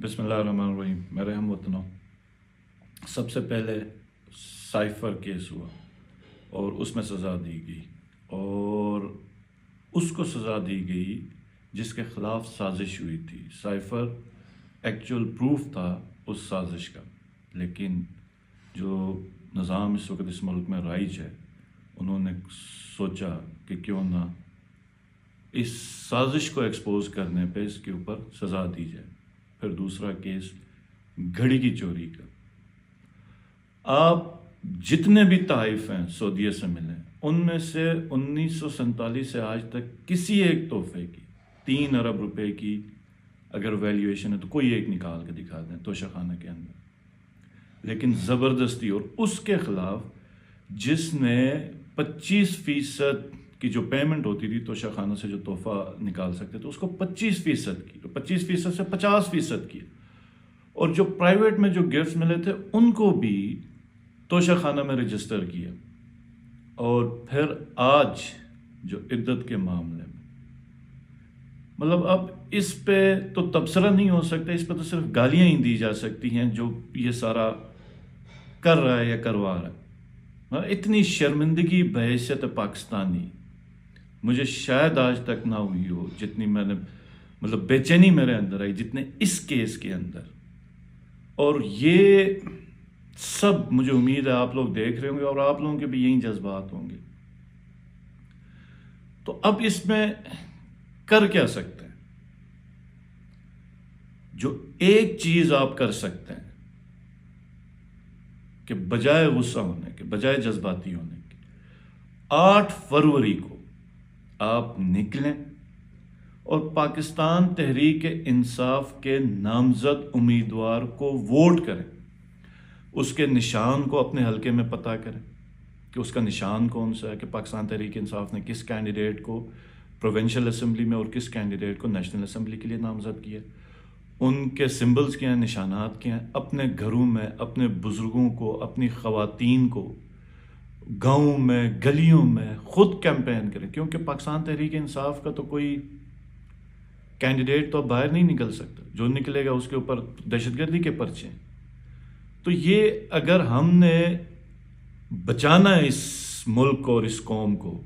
بسم اللہ الرحمن الرحیم. میرے ہم وطنوں، سب سے پہلے سائفر کیس ہوا اور اس میں سزا دی گئی، اور اس کو سزا دی گئی جس کے خلاف سازش ہوئی تھی. سائفر ایکچول پروف تھا اس سازش کا، لیکن جو نظام اس وقت اس ملک میں رائج ہے انہوں نے سوچا کہ کیوں نہ اس سازش کو ایکسپوز کرنے پہ اس کے اوپر سزا دی جائے. پھر دوسرا کیس گھڑی کی چوری کا. آپ جتنے بھی تحائف ہیں سعودیہ سے ملے، ان میں سے 1947 سے آج تک کسی ایک تحفے کی 3 ارب روپے کی اگر ویلیویشن ہے تو کوئی ایک نکال کے دکھا دیں توشہ خانہ کے اندر. لیکن زبردستی، اور اس کے خلاف جس نے 25% کی جو پیمنٹ ہوتی تھی توشہ خانہ سے جو تحفہ نکال سکتے تو اس کو 25% کی، 25% سے 50% کی، اور جو پرائیویٹ میں جو گفٹس ملے تھے ان کو بھی توشہ خانہ میں رجسٹر کیا. اور پھر آج جو عدت کے معاملے میں، مطلب اب اس پہ تو تبصرہ نہیں ہو سکتا، اس پہ تو صرف گالیاں ہی دی جا سکتی ہیں جو یہ سارا کر رہا ہے یا کروا رہا ہے. اتنی شرمندگی بحیثیت پاکستانی مجھے شاید آج تک نہ ہوئی ہو، جتنی میں نے مطلب بے چینی میرے اندر آئی جتنے اس کیس کے اندر. اور یہ سب مجھے امید ہے آپ لوگ دیکھ رہے ہوں گے اور آپ لوگوں کے بھی یہی جذبات ہوں گے. تو اب اس میں کر کیا سکتے ہیں؟ جو ایک چیز آپ کر سکتے ہیں کہ بجائے غصہ ہونے کے، بجائے جذباتی ہونے کے، 8 فروری کو آپ نکلیں اور پاکستان تحریک انصاف کے نامزد امیدوار کو ووٹ کریں. اس کے نشان کو اپنے حلقے میں پتہ کریں کہ اس کا نشان کون سا ہے، کہ پاکستان تحریک انصاف نے کس کینڈیڈیٹ کو پروونشل اسمبلی میں اور کس کینڈیڈیٹ کو نیشنل اسمبلی کے لیے نامزد کیا. ان کے سمبلز کیا ہیں، نشانات کیا ہیں. اپنے گھروں میں اپنے بزرگوں کو، اپنی خواتین کو، گاؤں میں، گلیوں میں خود کیمپین کریں، کیونکہ پاکستان تحریک انصاف کا تو کوئی کینڈیڈیٹ تو باہر نہیں نکل سکتا. جو نکلے گا اس کے اوپر دہشت گردی کے پرچے ہیں. تو یہ اگر ہم نے بچانا ہے اس ملک کو اور اس قوم کو،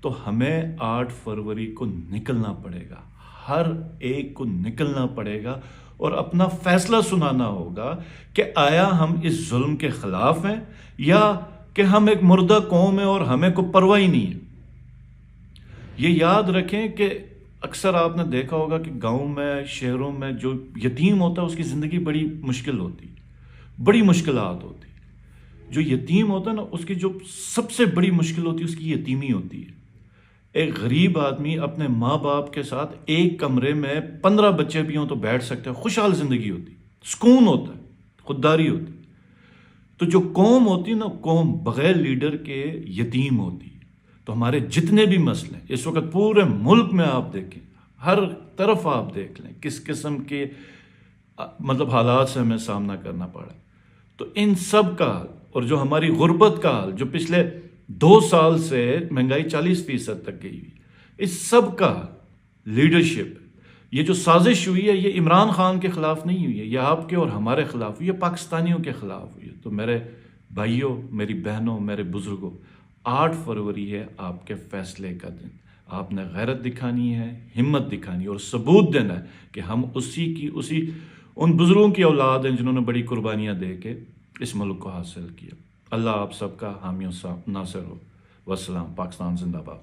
تو ہمیں 8 فروری کو نکلنا پڑے گا. ہر ایک کو نکلنا پڑے گا اور اپنا فیصلہ سنانا ہوگا کہ آیا ہم اس ظلم کے خلاف ہیں یا کہ ہم ایک مردہ قوم ہیں اور ہمیں کوئی پرواہ ہی نہیں ہے. یہ یاد رکھیں کہ اکثر آپ نے دیکھا ہوگا کہ گاؤں میں، شہروں میں جو یتیم ہوتا ہے اس کی زندگی بڑی مشکل ہوتی، بڑی مشکلات ہوتی. جو یتیم ہوتا ہے نا، اس کی جو سب سے بڑی مشکل ہوتی ہے اس کی یتیمی ہوتی ہے. ایک غریب آدمی اپنے ماں باپ کے ساتھ ایک کمرے میں 15 بچے بھی ہوں تو بیٹھ سکتے ہیں، خوشحال زندگی ہوتی، سکون ہوتا ہے، خودداری ہوتی. تو جو قوم ہوتی ہے نا، قوم بغیر لیڈر کے یتیم ہوتی ہے. تو ہمارے جتنے بھی مسئلے ہیں اس وقت پورے ملک میں آپ دیکھیں، ہر طرف آپ دیکھ لیں کس قسم کے مطلب حالات سے ہمیں سامنا کرنا پڑا. تو ان سب کا حل، اور جو ہماری غربت کا حل جو پچھلے 2 سال سے مہنگائی 40% تک گئی ہوئی، اس سب کا لیڈرشپ. یہ جو سازش ہوئی ہے یہ عمران خان کے خلاف نہیں ہوئی ہے، یہ آپ کے اور ہمارے خلاف ہوئی ہے، پاکستانیوں کے خلاف ہوئی ہے. تو میرے بھائیوں، میری بہنوں، میرے بزرگوں، 8 فروری ہے آپ کے فیصلے کا دن. آپ نے غیرت دکھانی ہے، ہمت دکھانی ہے اور ثبوت دینا ہے کہ ہم اسی ان بزرگوں کی اولاد ہیں جنہوں نے بڑی قربانیاں دے کے اس ملک کو حاصل کیا. اللہ آپ سب کا حامی و ناصر ہو. والسلام. پاکستان زندہ باد.